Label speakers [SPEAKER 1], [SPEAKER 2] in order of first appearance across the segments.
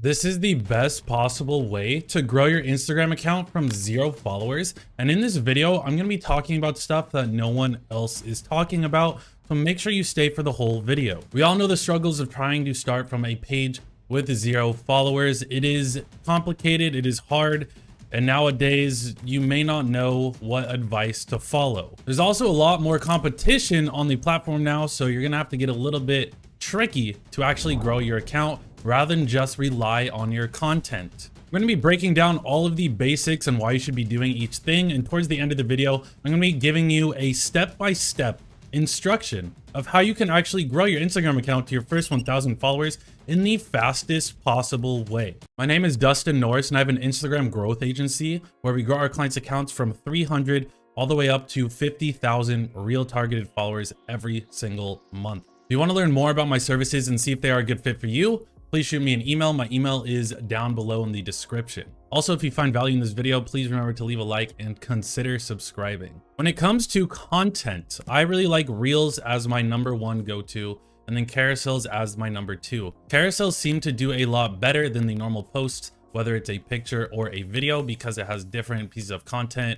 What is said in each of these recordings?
[SPEAKER 1] This is the best possible way to grow your Instagram account from 0 followers. And in this video, I'm going to be talking about stuff that no one else is talking about. So make sure you stay for the whole video. We all know the struggles of trying to start from a page with 0 followers. It is complicated. It is hard. And nowadays, you may not know what advice to follow. There's also a lot more competition on the platform now. So you're going to have to get a little bit tricky to actually grow your account, rather than just rely on your content. We're going to be breaking down all of the basics and why you should be doing each thing. And towards the end of the video, I'm going to be giving you a step-by-step instruction of how you can actually grow your Instagram account to your first 1,000 followers in the fastest possible way. My name is dnorris, and I have an Instagram growth agency where we grow our clients' accounts from 300 all the way up to 50,000 real targeted followers every single month. If you want to learn more about my services and see if they are a good fit for you, please shoot me an email. My email is down below in the description. Also, if you find value in this video, please remember to leave a like and consider subscribing. When it comes to content, I really like Reels as my #1 go-to, and then carousels as my #2. Carousels seem to do a lot better than the normal posts, whether it's a picture or a video, because it has different pieces of content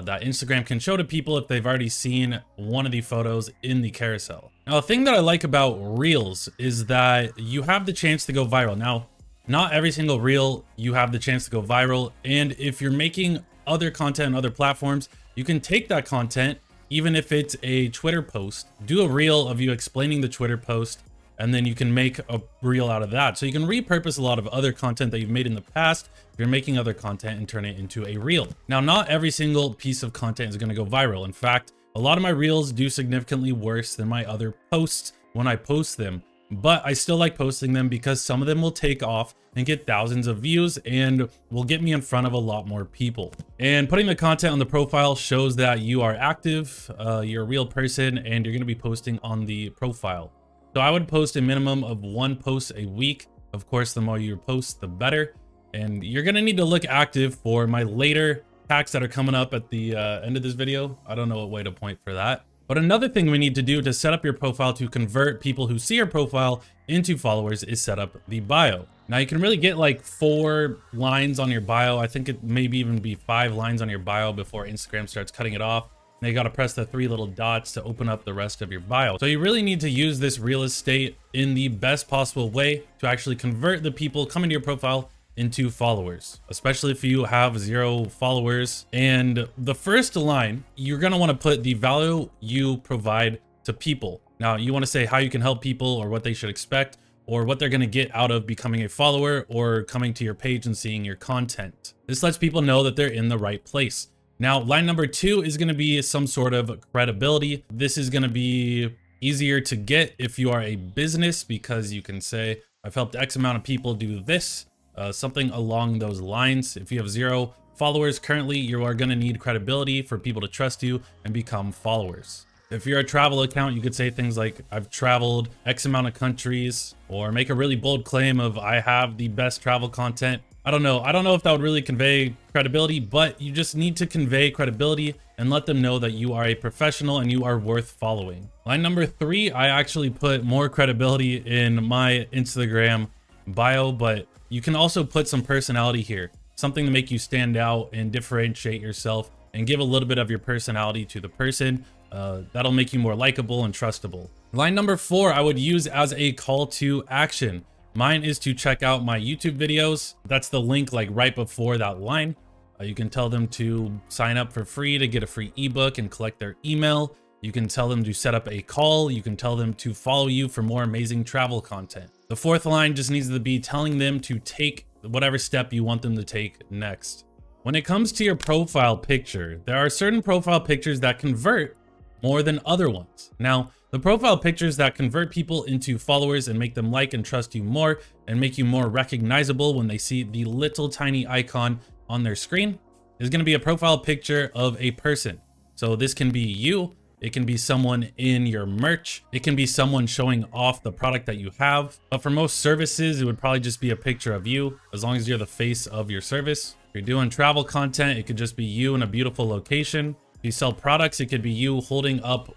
[SPEAKER 1] that Instagram can show to people if they've already seen one of the photos in the carousel. Now, the thing that I like about Reels is that you have the chance to go viral. Now, not every single reel you have the chance to go viral. And if you're making other content on other platforms, you can take that content, even if it's a Twitter post, do a reel of you explaining the Twitter post, and then you can make a reel out of that. So you can repurpose a lot of other content that you've made in the past if you're making other content and turn it into a reel. Now, not every single piece of content is going to go viral. In fact, a lot of my reels do significantly worse than my other posts when I post them, but I still like posting them because some of them will take off and get thousands of views and will get me in front of a lot more people. And putting the content on the profile shows that you are active, you're a real person, and you're going to be posting on the profile. So I would post a minimum of 1 post a week. Of course, the more you post, the better. And you're going to need to look active for my later hacks that are coming up at the end of this video. I don't know what way to point for that. But another thing we need to do to set up your profile to convert people who see your profile into followers is set up the bio. Now, you can really get like 4 lines on your bio. I think it maybe even be 5 lines on your bio before Instagram starts cutting it off. Now you got to press the 3 little dots to open up the rest of your bio. So you really need to use this real estate in the best possible way to actually convert the people coming to your profile into followers, especially if you have 0 followers. And the first line, you're going to want to put the value you provide to people. Now, you want to say how you can help people, or what they should expect, or what they're going to get out of becoming a follower or coming to your page and seeing your content. This lets people know that they're in the right place. Now, line #2 is going to be some sort of credibility. This is going to be easier to get if you are a business, because you can say, I've helped X amount of people do this. Something along those lines. If you have 0 followers currently, you are going to need credibility for people to trust you and become followers. If you're a travel account, you could say things like, I've traveled X amount of countries, or make a really bold claim of, I have the best travel content. I don't know if that would really convey credibility, but you just need to convey credibility and let them know that you are a professional and you are worth following. Line #3, I actually put more credibility in my Instagram bio, but you can also put some personality here, something to make you stand out and differentiate yourself and give a little bit of your personality to the person. That'll make you more likable and trustable. Line #4, I would use as a call to action. Mine is to check out my YouTube videos. That's the link like right before that line. You can tell them to sign up for free to get a free ebook and collect their email. You can tell them to set up a call. You can tell them to follow you for more amazing travel content. The 4th line just needs to be telling them to take whatever step you want them to take next. When it comes to your profile picture, there are certain profile pictures that convert more than other ones. Now, the profile pictures that convert people into followers and make them like and trust you more and make you more recognizable when they see the little tiny icon on their screen is going to be a profile picture of a person. So this can be you. It can be someone in your merch. It can be someone showing off the product that you have. But for most services, it would probably just be a picture of you, as long as you're the face of your service. If you're doing travel content, it could just be you in a beautiful location. If you sell products, it could be you holding up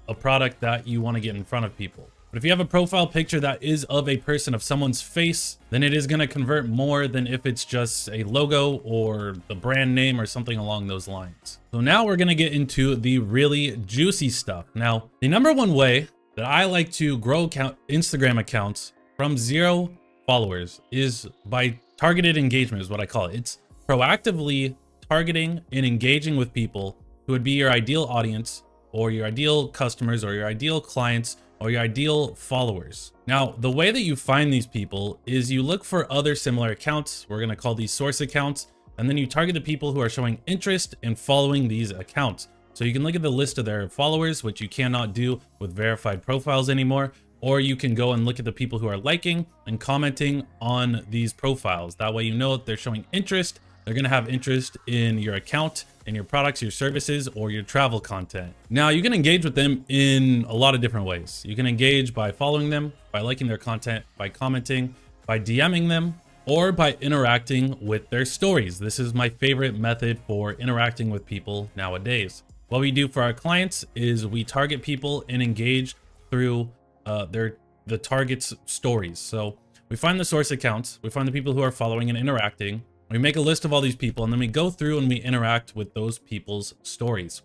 [SPEAKER 1] a product that you want to get in front of people. But if you have a profile picture that is of a person, of someone's face, then it is going to convert more than if it's just a logo or the brand name or something along those lines. So now we're going to get into the really juicy stuff. Now, the number one way that I like to grow Instagram accounts from 0 followers is by targeted engagement, is what I call it. It's proactively targeting and engaging with people who would be your ideal audience or your ideal customers or your ideal clients or your ideal followers. Now, the way that you find these people is you look for other similar accounts. We're going to call these source accounts. And then you target the people who are showing interest in following these accounts. So you can look at the list of their followers, which you cannot do with verified profiles anymore. Or you can go and look at the people who are liking and commenting on these profiles. That way you know if they're showing interest, they're going to have interest in your account, in your products, your services, or your travel content. Now, you can engage with them in a lot of different ways. You can engage by following them, by liking their content, by commenting, by DMing them, or by interacting with their stories. This is my favorite method for interacting with people nowadays. What we do for our clients is we target people and engage through the target's stories. So we find the source accounts, we find the people who are following and interacting. We make a list of all these people, and then we go through and we interact with those people's stories.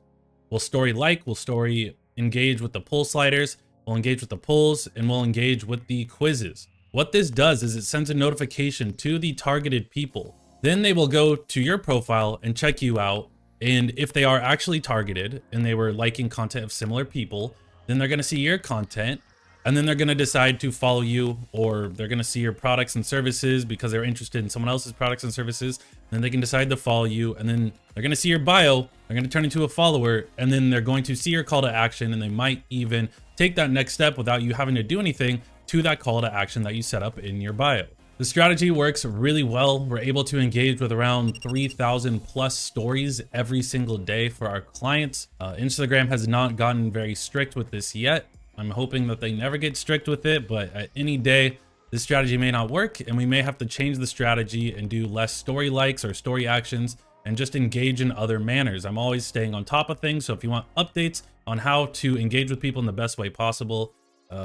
[SPEAKER 1] We'll story like, we'll story engage with the poll sliders, we'll engage with the polls, and we'll engage with the quizzes. What this does is it sends a notification to the targeted people. Then they will go to your profile and check you out. And if they are actually targeted and they were liking content of similar people, then they're going to see your content. And then they're going to decide to follow you, or they're going to see your products and services because they're interested in someone else's products and services. And then they can decide to follow you, and then they're going to see your bio. They're going to turn into a follower, and then they're going to see your call to action, and they might even take that next step without you having to do anything to that call to action that you set up in your bio. The strategy works really well. We're able to engage with around 3,000 plus stories every single day for our clients. Instagram has not gotten very strict with this yet. I'm hoping that they never get strict with it, but at any day, this strategy may not work, and we may have to change the strategy and do less story likes or story actions and just engage in other manners. I'm always staying on top of things, so if you want updates on how to engage with people in the best way possible,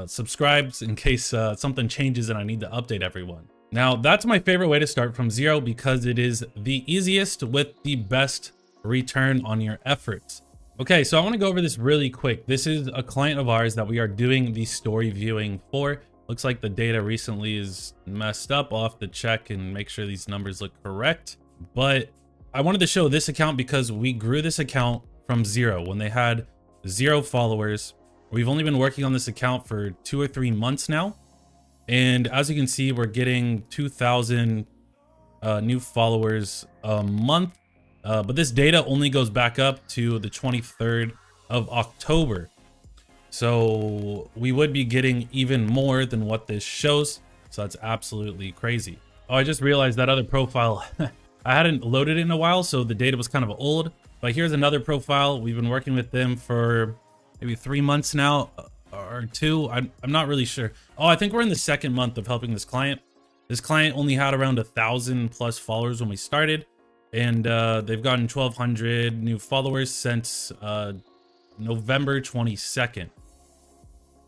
[SPEAKER 1] subscribe in case something changes and I need to update everyone. Now, that's my favorite way to start from 0 because it is the easiest with the best return on your efforts. Okay, so I want to go over this really quick. This is a client of ours that we are doing the story viewing for. Looks like the data recently is messed up. I'll have to check and make sure these numbers look correct. But I wanted to show this account because we grew this account from 0 when they had 0 followers. We've only been working on this account for 2 or 3 months now. And as you can see, we're getting 2,000 new followers a month. But this data only goes back up to the 23rd of October. So we would be getting even more than what this shows. So that's absolutely crazy. Oh, I just realized that other profile, I hadn't loaded it in a while, so the data was kind of old. But here's another profile. We've been working with them for maybe 3 months now, or 2. I'm not really sure. Oh, I think we're in the 2nd month of helping this client. This client only had around 1,000 plus followers when we started. And they've gotten 1,200 new followers since November 22nd.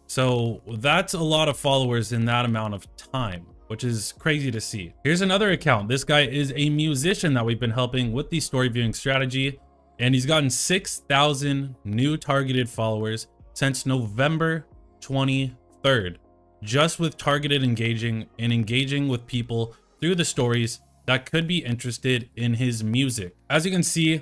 [SPEAKER 1] So that's a lot of followers in that amount of time, which is crazy to see. Here's another account. This guy is a musician that we've been helping with the story viewing strategy. And he's gotten 6,000 new targeted followers since November 23rd. Just with targeted engaging and engaging with people through the stories that could be interested in his music. As you can see,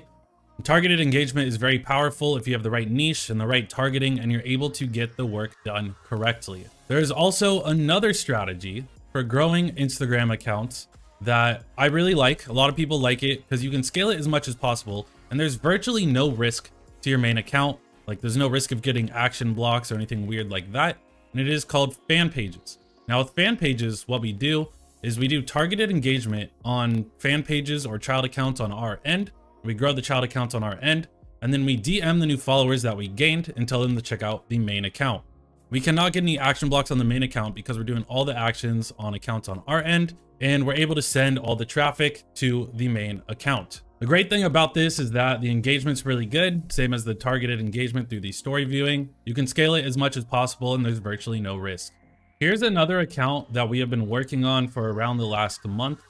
[SPEAKER 1] targeted engagement is very powerful if you have the right niche and the right targeting and you're able to get the work done correctly. There's also another strategy for growing Instagram accounts that I really like. A lot of people like it because you can scale it as much as possible and there's virtually no risk to your main account. Like there's no risk of getting action blocks or anything weird like that. And it is called fan pages. Now with fan pages, what we do is we do targeted engagement on fan pages or child accounts on our end. We grow the child accounts on our end, and then we DM the new followers that we gained and tell them to check out the main account. We cannot get any action blocks on the main account because we're doing all the actions on accounts on our end, and we're able to send all the traffic to the main account. The great thing about this is that the engagement's really good, same as the targeted engagement through the story viewing. You can scale it as much as possible and there's virtually no risk. Here's another account that we have been working on for around the last month.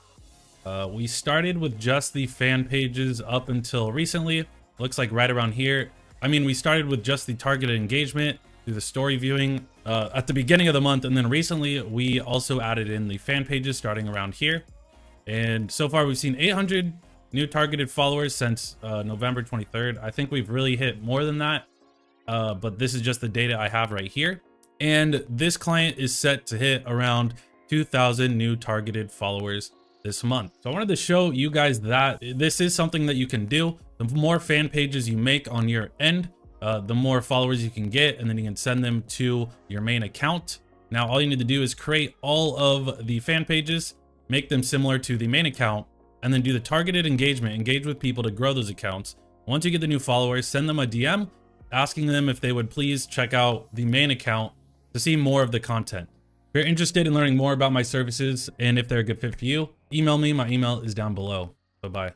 [SPEAKER 1] We started with just the fan pages up until recently. Looks like right around here. I mean, we started with just the targeted engagement through the story viewing at the beginning of the month. And then recently we also added in the fan pages starting around here. And so far we've seen 800 new targeted followers since November 23rd. I think we've really hit more than that. But this is just the data I have right here. And this client is set to hit around 2,000 new targeted followers this month. So I wanted to show you guys that this is something that you can do. The more fan pages you make on your end, the more followers you can get, and then you can send them to your main account. Now, all you need to do is create all of the fan pages, make them similar to the main account, and then do the targeted engagement, engage with people to grow those accounts. Once you get the new followers, send them a DM asking them if they would please check out the main account to see more of the content. If you're interested in learning more about my services and if they're a good fit for you, email me. My email is down below. Bye-bye.